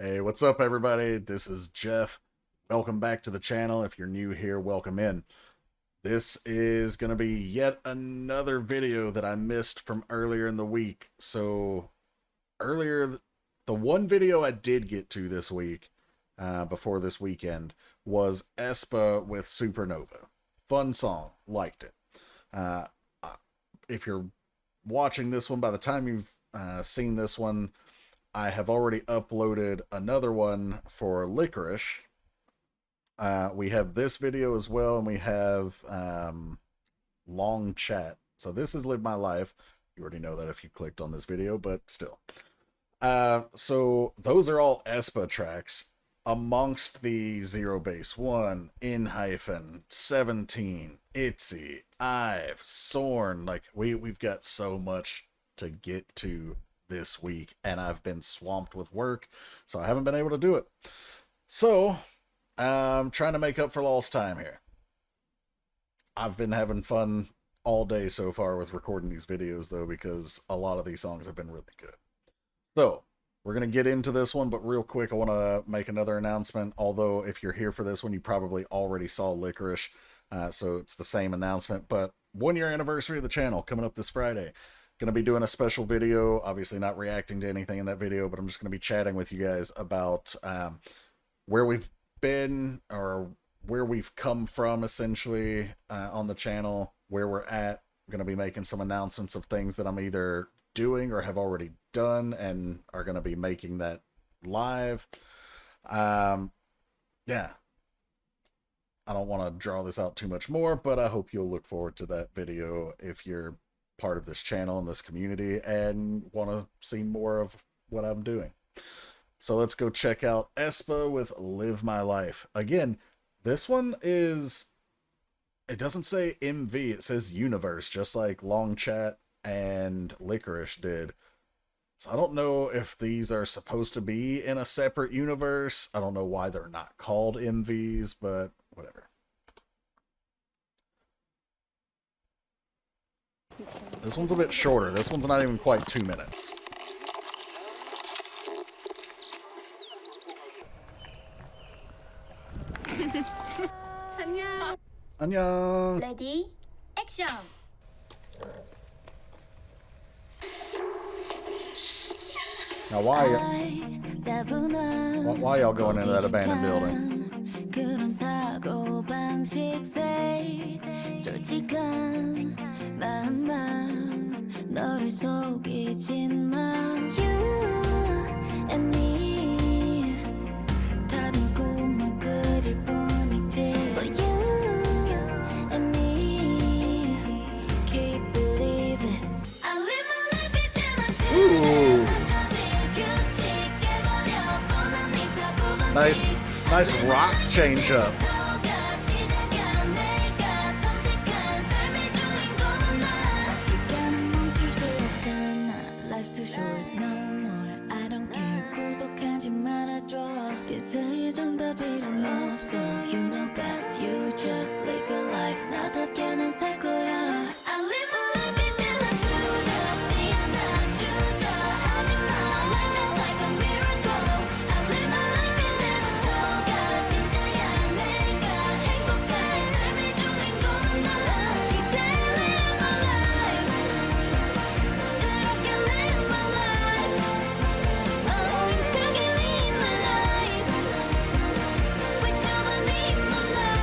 Hey, what's up, everybody? This is Jeff. Welcome back to the channel. If you're new here, welcome in. This is going to be yet another video that I missed from earlier in the week. So, earlier, the one video I did get to this week, before this weekend, was Aespa with Supernova. Fun song. Liked it. Uh, if you're watching this one, by the time you've seen this one, I have already uploaded another one for Licorice. We have this video as well, and we have Long Chat. So this is Live My Life. You already know that if you clicked on this video, but still. So those are all Aespa tracks amongst the Zero Base 1, In Hyphen, 17, Itzy, Ive, Sorn. Like, we've got so much to get to this week, and I've been swamped with work, so I haven't been able to do it. So I'm trying to make up for lost time here. I've been having fun all day so far with recording these videos, though, because a lot of these songs have been really good. So we're going to get into this one, but real quick, I want to make another announcement. Although if you're here for this one, you probably already saw Licorice, so it's the same announcement. But 1 year anniversary of the channel coming up this Friday. Going to be doing a special video, obviously not reacting to anything in that video, but I'm just going to be chatting with you guys about where we've been, or where we've come from, essentially, on the channel, where we're at. I'm going to be making some announcements of things that I'm either doing or have already done and are going to be making that live. Yeah, I don't want to draw this out too much more, but I hope you'll look forward to that video if you're part of this channel and this community and want to see more of what I'm doing. So let's go check out Aespa with Live My Life. Again, this one is, it doesn't say MV, it says Universe, just like Long Chat and Licorice did. So I don't know if these are supposed to be in a separate universe. I don't know why they're not called MVs, but whatever. This one's a bit shorter. This one's not even quite 2 minutes. 안녕. 안녕. Ready? Action. Now why y'all going into that abandoned building? 그런 사고 방식에 솔직한 마음만 너를 속이진 마. You and me 다른 꿈을 그릴 뿐이지. But you and me keep believing. I live my life until Nice rock change up. Life's too short, no more. I don't care. 구속하지 말아줘. 예사의 정답이란 없어. You know best. You just live your life. 나답게는 살 거야. I live my life until I'm 두렵지 않아. 주저하지 마. Life is like a miracle. I live my life 이제부터가 진짜야. 내가 행복할 삶의 주인공은 나. 이제 live my life. 새롭게 live my life. Oh, 힘차게 live my life. 외쳐봐 live my life.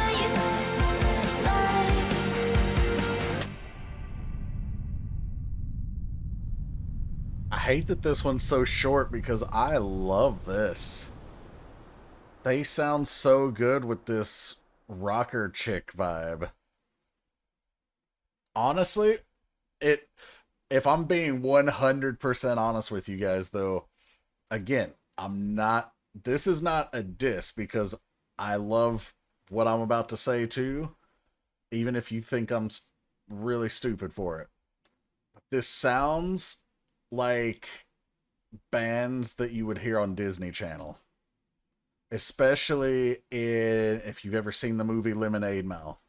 I hate that this one's so short because I love this. They sound so good with this rocker chick vibe. Honestly, if I'm being 100% honest with you guys, though, again, this is not a diss, because I love what I'm about to say too, even if you think I'm really stupid for it. But this sounds like bands that you would hear on Disney Channel, especially if you've ever seen the movie Lemonade Mouth.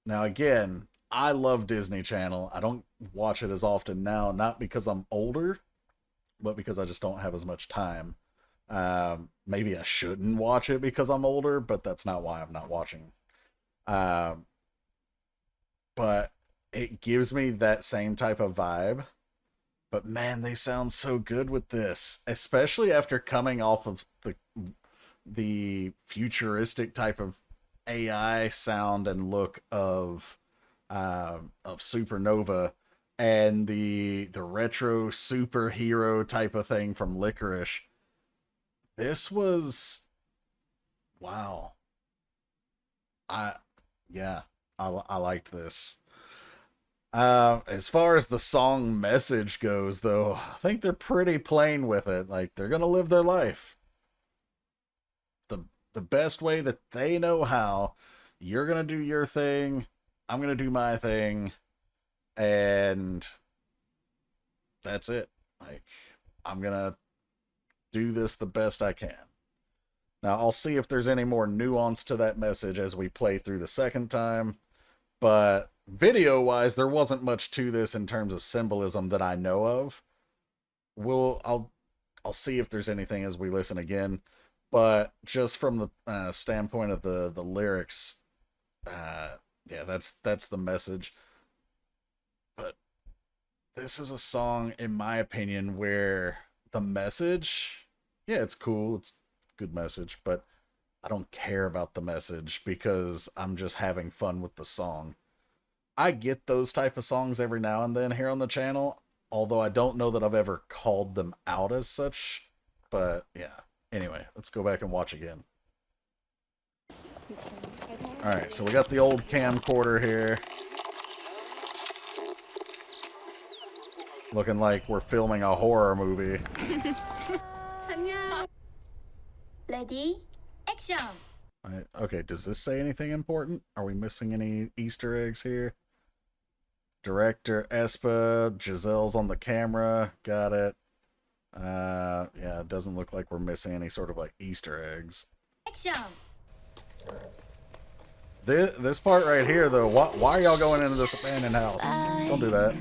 Now again, I love Disney Channel. I don't watch it as often now, not because I'm older, but because I just don't have as much time. Maybe I shouldn't watch it because I'm older, but that's not why I'm not watching. But it gives me that same type of vibe. But man, they sound so good with this, especially after coming off of the futuristic type of AI sound and look of Supernova, and the retro superhero type of thing from Licorice. This was, wow. I liked this. As far as the song message goes, though, I think they're pretty plain with it. Like, they're gonna live their life the best way that they know how. You're gonna do your thing, I'm gonna do my thing, and that's it. Like, I'm gonna do this the best I can. Now, I'll see if there's any more nuance to that message as we play through the second time, but video-wise, there wasn't much to this in terms of symbolism that I know of. I'll see if there's anything as we listen again, but just from the standpoint of the lyrics, yeah, that's the message. But this is a song, in my opinion, where the message, yeah, it's cool, it's a good message, but I don't care about the message because I'm just having fun with the song. I get those type of songs every now and then here on the channel, although I don't know that I've ever called them out as such. But yeah, anyway, let's go back and watch again. Alright, so we got the old camcorder here. Looking like we're filming a horror movie. Ready? Action! Right, okay, does this say anything important? Are we missing any Easter eggs here? Director Aespa, Giselle's on the camera, got it. Yeah, it doesn't look like we're missing any sort of like Easter eggs. Action! This part right here, though, why are y'all going into this abandoned house? Don't do that.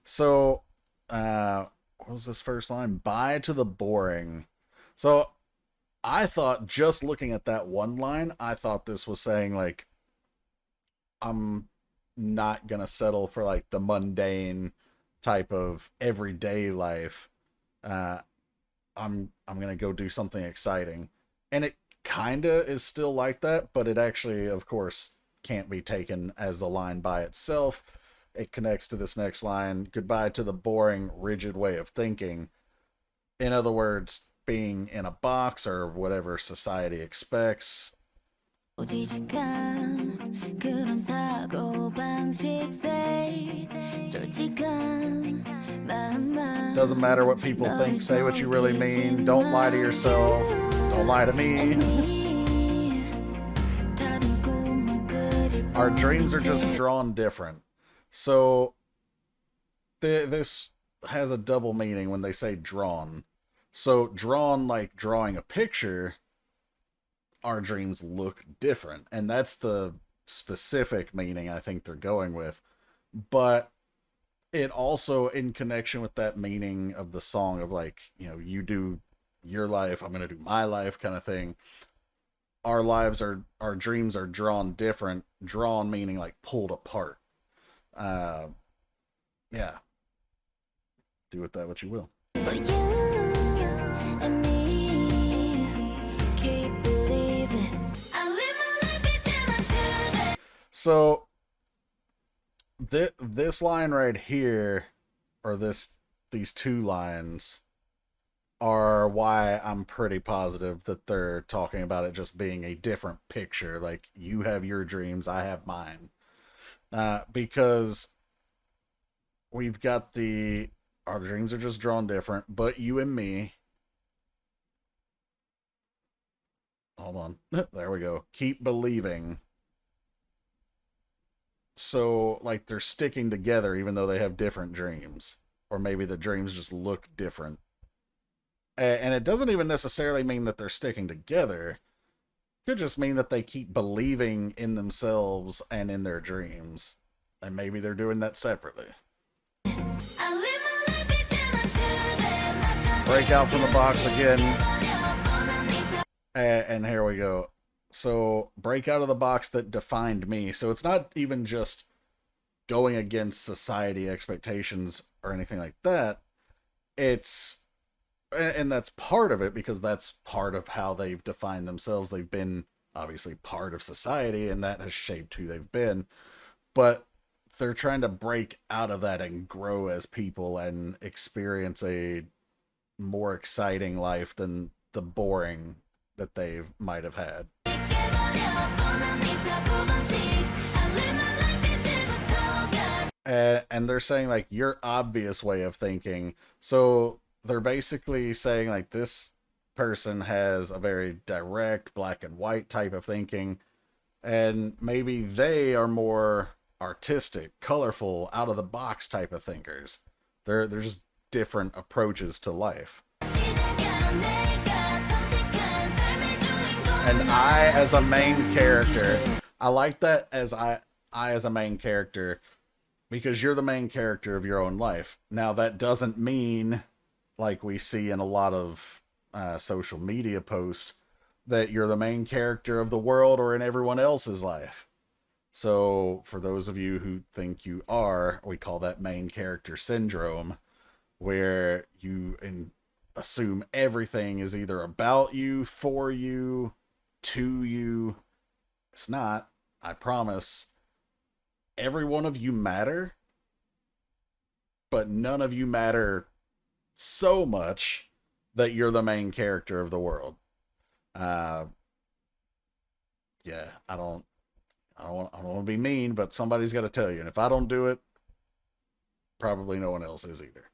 So, what was this first line? Bye to the boring. So, I thought, just looking at that one line, I thought this was saying, like, I'm not gonna settle for, like, the mundane type of everyday life. I'm gonna go do something exciting. And it kinda is still like that, but it actually, of course, can't be taken as a line by itself. It connects to this next line, goodbye to the boring, rigid way of thinking. In other words, being in a box or whatever society expects. Doesn't matter what people think, say what you really mean. Don't lie to yourself. Don't lie to me. Our dreams are just drawn different. So, this has a double meaning when they say drawn. So, drawn like drawing a picture, our dreams look different. And that's the specific meaning I think they're going with. But it also, in connection with that meaning of the song of like, you know, you do your life, I'm going to do my life kind of thing. Our dreams are drawn different. Drawn meaning like pulled apart. Yeah. Do with that what you will. But you and me keep believing I live my life until I'm. So this line right here, or these two lines, are why I'm pretty positive that they're talking about it just being a different picture. Like, you have your dreams, I have mine. Because we've got our dreams are just drawn different, but you and me, hold on, there we go, keep believing. So, like, they're sticking together even though they have different dreams. Or maybe the dreams just look different. And it doesn't even necessarily mean that they're sticking together. It could just mean that they keep believing in themselves and in their dreams. And maybe they're doing that separately. Break out from the box again. And here we go. So, break out of the box that defined me. So it's not even just going against society expectations or anything like that. It's, and that's part of it, because that's part of how they've defined themselves. They've been obviously part of society, and that has shaped who they've been. But they're trying to break out of that and grow as people and experience a more exciting life than the boring that they might have had. And they're saying, like, your obvious way of thinking. So they're basically saying, like, this person has a very direct black and white type of thinking, and maybe they are more artistic, colorful, out of the box type of thinkers. They're just different approaches to life. And I, as a main character, I like that as I as a main character, because you're the main character of your own life. Now, that doesn't mean, like we see in a lot of social media posts, that you're the main character of the world or in everyone else's life. So, for those of you who think you are, we call that main character syndrome, where you assume everything is either about you, for you, to you. It's not. I promise. Every one of you matter, but none of you matter so much that you're the main character of the world. Yeah, I don't want to be mean, but somebody's got to tell you, and if I don't do it, probably no one else is either.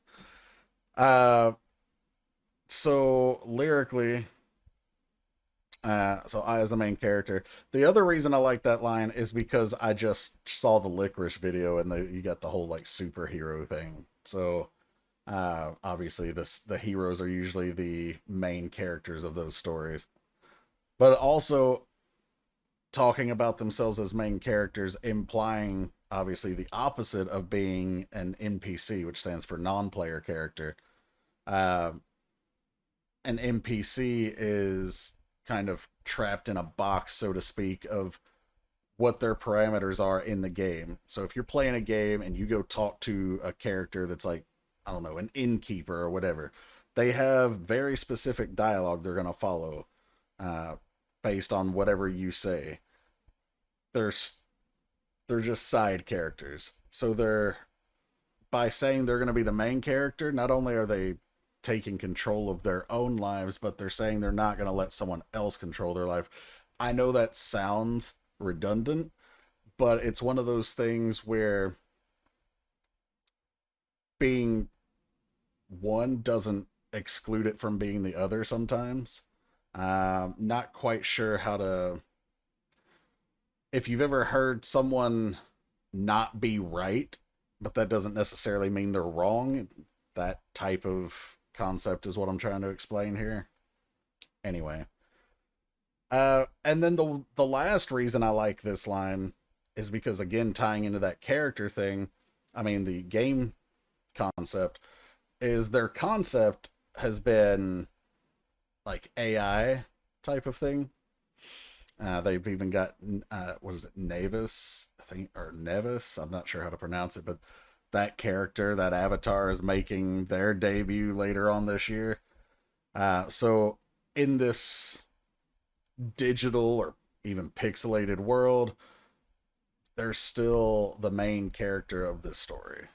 So lyrically, so I as the main character. The other reason I like that line is because I just saw the Licorice video, and you got the whole like superhero thing. So obviously the heroes are usually the main characters of those stories, but also talking about themselves as main characters, implying obviously the opposite of being an NPC, which stands for non-player character. An NPC is kind of trapped in a box, so to speak, of what their parameters are in the game. So if you're playing a game and you go talk to a character that's like, I don't know, an innkeeper or whatever, they have very specific dialogue they're going to follow based on whatever you say. They're just side characters. So by saying they're going to be the main character, not only are they taking control of their own lives, but they're saying they're not going to let someone else control their life. I know that sounds redundant, but it's one of those things where being one doesn't exclude it from being the other sometimes. Not quite sure how to... If you've ever heard someone not be right, but that doesn't necessarily mean they're wrong, that type of concept is what I'm trying to explain here. Anyway. And then the last reason I like this line is because, again, tying into that character thing, I mean, the game concept, is their concept has been like AI type of thing. They've even got, what is it, Navis, I think, or Nevis, I'm not sure how to pronounce it, but that character, that avatar, is making their debut later on this year. So in this digital or even pixelated world, they're still the main character of this story.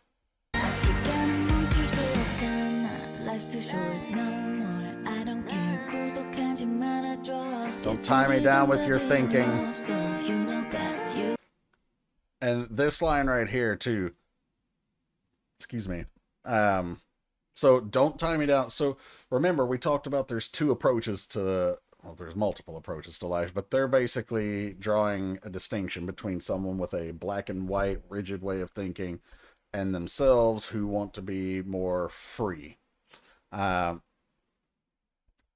Don't tie me down with your thinking. And this line right here too, excuse me, so don't tie me down. So remember, we talked about there's two approaches to, well, there's multiple approaches to life, but they're basically drawing a distinction between someone with a black and white rigid way of thinking and themselves who want to be more free.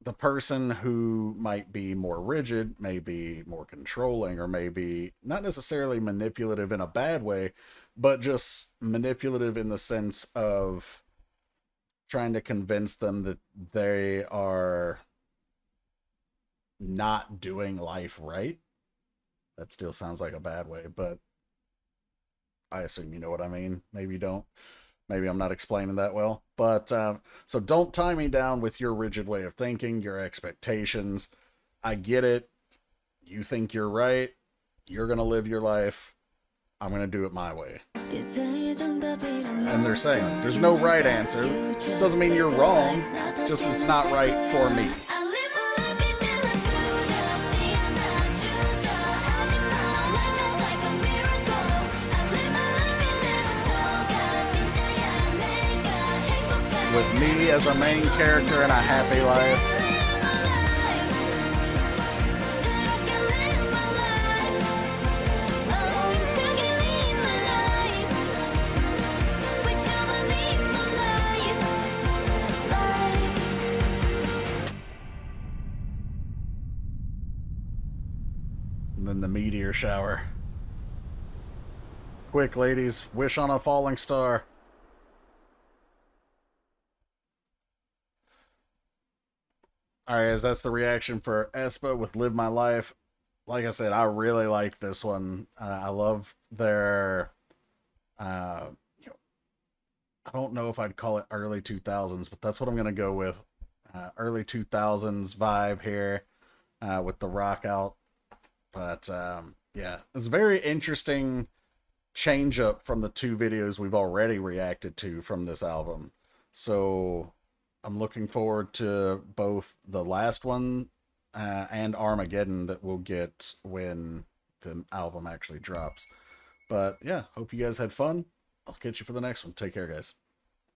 The person who might be more rigid may be more controlling, or maybe not necessarily manipulative in a bad way, but just manipulative in the sense of trying to convince them that they are not doing life right. That still sounds like a bad way, but I assume you know what I mean. Maybe you don't. Maybe I'm not explaining that well. But so don't tie me down with your rigid way of thinking, your expectations. I get it. You think you're right. You're going to live your life. I'm going to do it my way. And they're saying there's no right answer. Doesn't mean you're wrong. Just it's not right for me. With me as a main character in a happy life. And then the meteor shower. Quick, ladies, wish on a falling star. Alright, guys, that's the reaction for Aespa with Live My Life. Like I said, I really like this one. I love their, I don't know if I'd call it early 2000s, but that's what I'm going to go with. Early 2000s vibe here with the rock out. But, yeah, it's a very interesting change up from the two videos we've already reacted to from this album. So I'm looking forward to both the last one and Armageddon that we'll get when the album actually drops. But yeah, hope you guys had fun. I'll catch you for the next one. Take care, guys.